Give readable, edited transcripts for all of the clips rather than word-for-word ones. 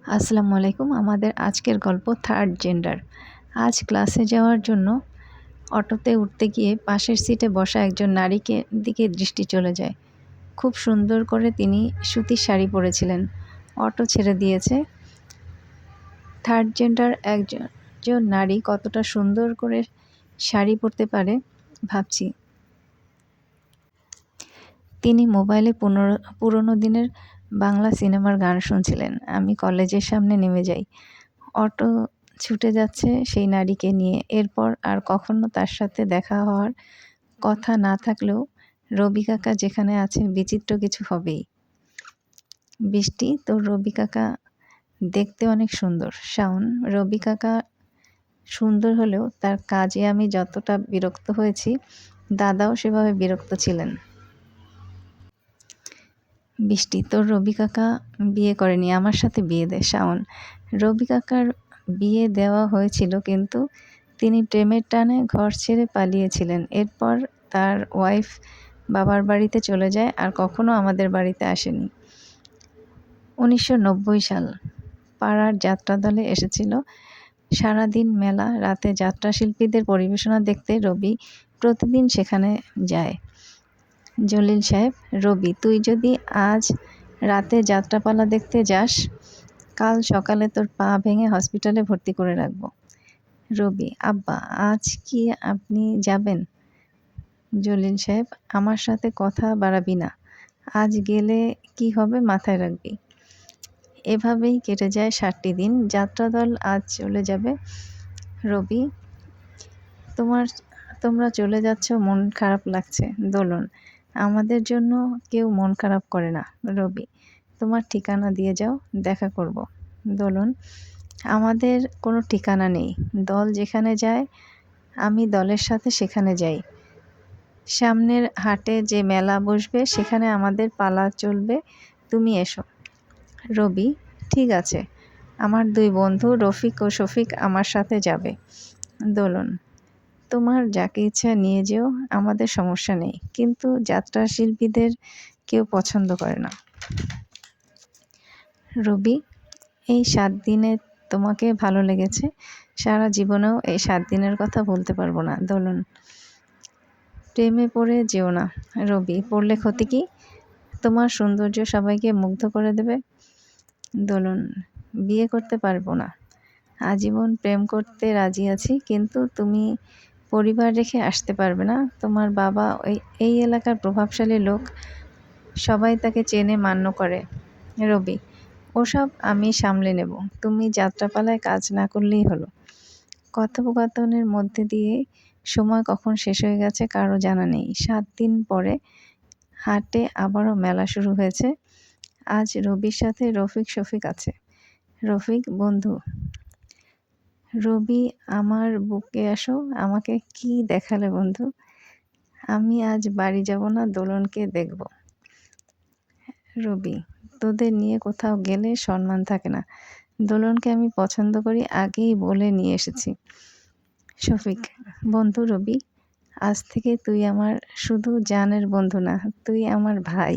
আসসালামু আলাইকুম। আমাদের আজকের গল্প থার্ড জেন্ডার। আজ ক্লাসে যাওয়ার জন্য অটোতে উঠতে গিয়ে পাশের সিটে বসা একজন নারীকে দিকে দৃষ্টি চলে যায়। খুব সুন্দর করে তিনি সুতির শাড়ি পরেছিলেন। অটো ছেড়ে দিয়েছে। থার্ড জেন্ডার একজন নারী কতটা সুন্দর করে শাড়ি পরতে পারে ভাবছি। তিনি মোবাইলে পুরনো দিনের বাংলা সিনেমার গান শুনছিলেন। আমি কলেজের সামনে নেমে যাই। অটো ছুটে যাচ্ছে সেই নারীকে নিয়ে। এরপর আর কখনো তার সাথে দেখা হওয়ার কথা না থাকলেও রবি কাকা যেখানে আছে বিচিত্র কিছু হবেই। বৃষ্টি, তোর রবি কাকা দেখতে অনেক সুন্দর। শাওন, রবি কাকা সুন্দর হলেও তার কাজে আমি যতটা বিরক্ত হয়েছি দাদাও সেভাবে বিরক্ত ছিলেন। বৃষ্টি, তোর রবি কাকা বিয়ে করেনি, আমার সাথে বিয়ে দে। শাওন, রবি কাকার বিয়ে দেওয়া হয়েছিল কিন্তু তিনি প্রেমের টানে ঘর ছেড়ে পালিয়েছিলেন। এরপর তার ওয়াইফ বাবার বাড়িতে চলে যায় আর কখনো আমাদের বাড়িতে আসেনি। 1990 সাল। পাড়ার যাত্রা দলে এসেছিল। সারাদিন মেলা, রাতে যাত্রা শিল্পীদের পরিবেশনা দেখতে রবি প্রতিদিন সেখানে যায়। জলিল সাহেব, রবি, তুই যদি আজ রাতে যাত্রাপালা দেখতে যাস, কাল সকালে তোর পা ভেঙে হসপিটালে ভর্তি করে রাখবো। রবি, আব্বা, আজ কি আপনি যাবেন? জলিল সাহেব, আমার সাথে কথা বাড়াবি না। আজ গেলে কি হবে মাথায় রাখবি। এভাবেই কেটে যায় 7টি দিন। যাত্রাদল আজ চলে যাবে। রবি, তোমরা চলে যাচ্ছ, মন খারাপ লাগছে। দোলন, আমাদের জন্য কেউ মন খারাপ করে না। রবি, তোমার ঠিকানা দিয়ে যাও, দেখা করব। দোলন, আমাদের কোনো ঠিকানা নেই। দল যেখানে যায় আমি দলের সাথে সেখানে যাই। সামনের হাটে যে মেলা বসবে সেখানে আমাদের পালা চলবে, তুমি এসো। রবি, ঠিক আছে, আমার 2 বন্ধু রফিক ও শফিক আমার সাথে যাবে। দোলন, তোমার যাকে ইচ্ছা নিয়ে যেও, আমাদের সমস্যা নেই, কিন্তু যাত্রা শিল্পীদের কেউ পছন্দ করে না। রবি, এই 7 দিনে তোমাকে ভালো লেগেছে, সারা জীবনেও এই 7 দিনের কথা বলতে পারবো না। দোলন, প্রেমে পড়ে যেও না। রবি, পড়লে ক্ষতি কি? তোমার সৌন্দর্য সবাইকে মুগ্ধ করে দেবে। দোলন, বিয়ে করতে পারবো না, আজীবন প্রেম করতে রাজি আছি, কিন্তু তুমি পরিবার রেখে আসতে পারবে না। তোমার বাবা এই এলাকার প্রভাবশালী লোক, সবাই তাকে চেনে মান্য করে। রবি, ওসব আমি সামলে নেব, তুমি যাত্রাপালায় কাজ না করলেই হলো। কথোপকথনের মধ্যে দিয়ে সময় কখন শেষ হয়ে গেছে কারো জানা নেই। 7 দিন পরে হাটে আবারও মেলা শুরু হয়েছে। আজ রবির সাথে রফিক শফিক আছে। রফিক, বন্ধু। রবি, আমার বুকে আসো, আমাকে কি দেখালে বন্ধু। আমি আজ বাড়ি যাব না, দোলনকে দেখব। রবি, তোদের নিয়ে কোথাও গেলে সম্মান থাকে না। দোলনকে আমি পছন্দ করি, আগেই বলে নিয়ে এসেছি। শফিক, বন্ধু রবি, আজ থেকে তুই আমার শুধু জানের বন্ধু না, তুই আমার ভাই।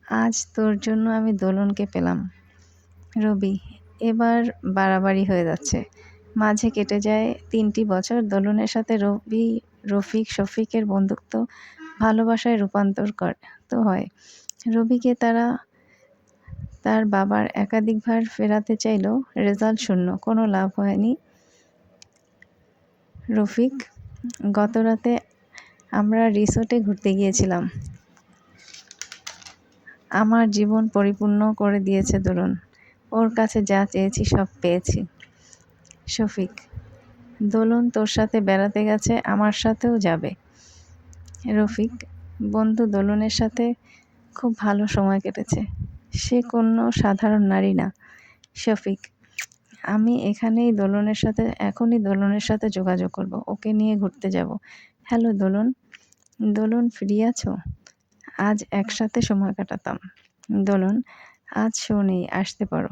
আজ তোর জন্য আমি দোলনকে পেলাম। রবি, এবার বাড়াবাড়ি হয়ে যাচ্ছে। মাঝে কেটে যায় 3টি বছর। দোলনের সাথে রবি, রফিক, শফিকের বন্ধুত্ব ভালোবাসায় রূপান্তরিত হয়। রবিকে তার বাবার একাধিকবার ফেরাতে চাইলেও রেজাল্ট শূন্য, কোনো লাভ হয়নি। রফিক, গতরাতে আমরা রিসোর্টে ঘুরতে গিয়েছিলাম। আমার জীবন পরিপূর্ণ করে দিয়েছে দোলন। ওর কাছে যা চেয়েছি সব পেয়েছি। শফিক, দোলন তোর সাথে বেড়াতে গেছে, আমার সাথেও যাবে। রফিক, বন্ধু দোলনের সাথে খুব ভালো সময় কেটেছে, সে কোনো সাধারণ নারী না। শফিক, আমি এখনই দোলনের সাথে যোগাযোগ করব, ওকে নিয়ে ঘুরতে যাব। হ্যালো দোলন। দোলন, ফ্রি আছো? আজ একসাথে সময় কাটাতাম। দোলন, আজ শো নেই, আসতে পারো।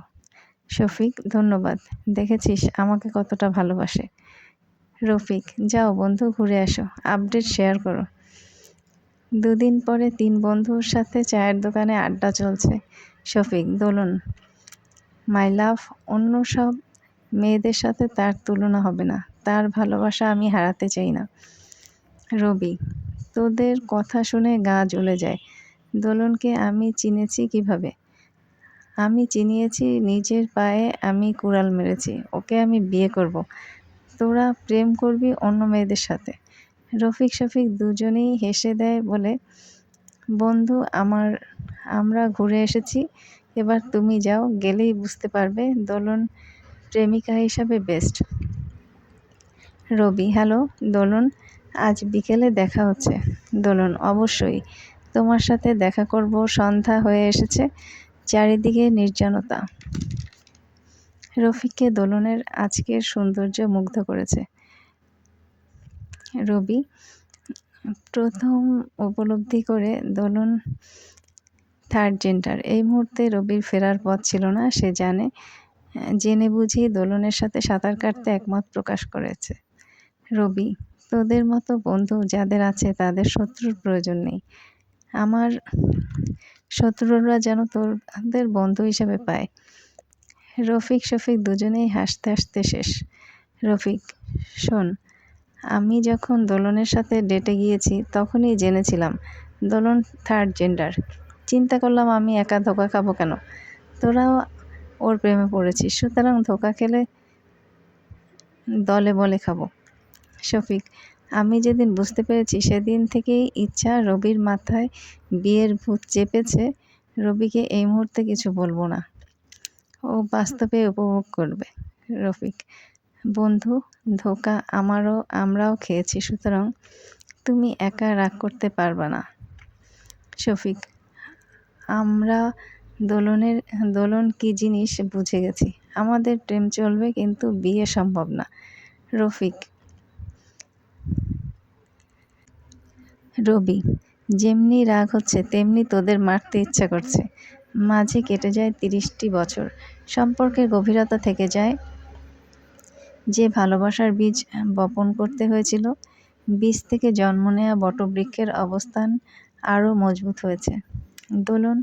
শফিক, ধন্যবাদ, দেখেছিস আমাকে কতটা ভালোবাসে। রফিক, যাও বন্ধু, ঘুরে আসো, আপডেট শেয়ার করো। 2 দিন পরে 3 বন্ধুর সাথে চায়ের দোকানে আড্ডা চলছে। শফিক, দোলন, মাই লাভ, অন্য সব মেয়েদের সাথে তার তুলনা হবে না। তার ভালোবাসা আমি হারাতে চাই না। রবি, তোদের কথা শুনে গা জ্বলে যায়। দোলনকে আমি চিনেছি কিভাবে? আমি চিনিয়েছি নিজের পায়ে আমি কুড়াল মেরেছি। ওকে আমি বিয়ে করব। তোরা প্রেম করবি অন্য মেয়েদের সাথে। রফিক শফিক দুজনেই হেসে দেয় বলে, বন্ধু আমরা ঘুরে এসেছি, এবার তুমি যাও, গেলেই বুঝতে পারবে দোলন প্রেমিকা হিসাবে বেস্ট। রবি, হ্যালো দোলন, আজ বিকেলে দেখা হচ্ছে। দোলন, অবশ্যই, তোমার সাথে দেখা করব। সন্ধ্যা হয়ে এসেছে, চারিদিকে নির্জনতা। রফিককে দোলনের আজকের সৌন্দর্য মুগ্ধ করেছে। রবি, প্রথম উপলব্ধি করে দোলন থার্ড জেন্ডার। এই মুহূর্তে রবির ফেরার পথ ছিল না। সে জেনে বুঝি দোলনের সাথে সাঁতার কাটতে একমত প্রকাশ করেছে। রবি, তোদের মতো বন্ধু যাদের আছে তাদের শত্রুর প্রয়োজন নেই। আমার শত্রুরা যেন তোদের বন্ধু হিসেবে পায়। রফিক শফিক দুজনেই হাসতে হাসতে শেষ। রফিক, শোন, আমি যখন দোলনের সাথে ডেটে গিয়েছি তখনই জেনেছিলাম দোলন থার্ড জেন্ডার। চিন্তা করলাম আমি একা ধোকা খাবো কেন? তোরাও ওর প্রেমে পড়েছিস, সুতরাং ধোকা খেলে দলে বলে খাবো। শফিক, আমি যেদিন বুঝতে পেরেছি সেদিন থেকেই ইচ্ছা রবির মাথায় বিয়ের ভূত চেপেছে। রবিকে এই মুহূর্তে কিছু বলবো না, ও বাস্তবে উপভোগ করবে। রফিক, বন্ধু, ধোকা আমরাও খেয়েছি, সুতরাং তুমি একা রাগ করতে পারবে না। শফিক, আমরা দোলন কি জিনিস বুঝে গেছি। আমাদের প্রেম চলবে, কিন্তু বিয়ে সম্ভব না। রফিক, রবি, যেমনি রাগ হচ্ছে তেমনি তোদের মারতে ইচ্ছা করছে। মাঝে কেটে যায় 30টি বছর, সম্পর্কের গভীরতা থেকে যায়। যে ভালোবাসার বীজ বপন করতে হয়েছিল, বীজ থেকে জন্ম নেয়া বটবৃক্ষের অবস্থান আরও মজবুত হয়েছে। দোলন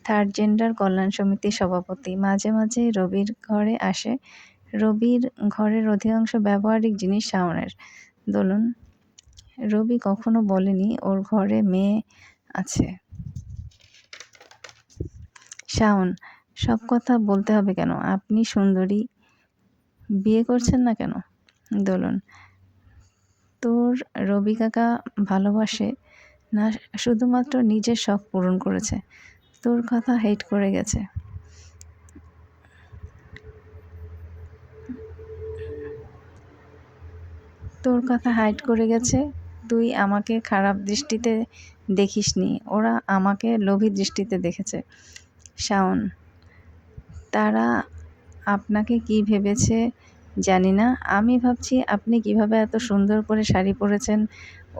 থার্ড জেন্ডার কল্যাণ সমিতির সভাপতি। মাঝে মাঝে রবির ঘরে আসে। রবির ঘরের অধিকাংশ ব্যবহারিক জিনিস শাওনের। দোলন, রবি কখনো বলেনি ওর ঘরে মেয়ে আছে। শাওন, সব কথা বলতে হবে কেন? আপনি সুন্দরী, বিয়ে করছেন না কেন? দোলন, তোর রবি কাকা ভালোবাসে না, শুধুমাত্র নিজের শখ পূরণ করেছে। তোর কথা হেট করে গেছে। তোর কথা হাইড করে গেছে। তুই আমাকে খারাপ দৃষ্টিতে দেখিসনি, ওরা আমাকে লোভী দৃষ্টিতে দেখেছে। শাওন, তারা আপনাকে কি ভেবেছে জানি না। আমি ভাবছি আপনি কিভাবে এত সুন্দর করে শাড়ি পরেছেন।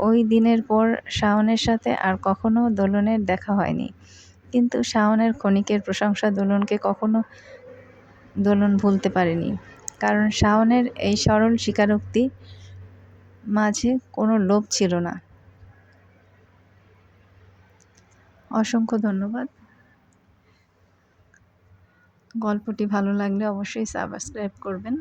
ওই দিনের পর শাওনের সাথে আর কখনো দোলনের দেখা হয়নি, কিন্তু শাওনের ক্ষণিকের প্রশংসা দোলনকে কখনো দোলন ভুলতে পারেনি। কারণ শাওনের এই সরল স্বীকারোক্তি মাঝে কোনো লোভ ছিল না। অসংখ্য ধন্যবাদ। গল্পটি ভালো লাগলে অবশ্যই সাবস্ক্রাইব করবেন।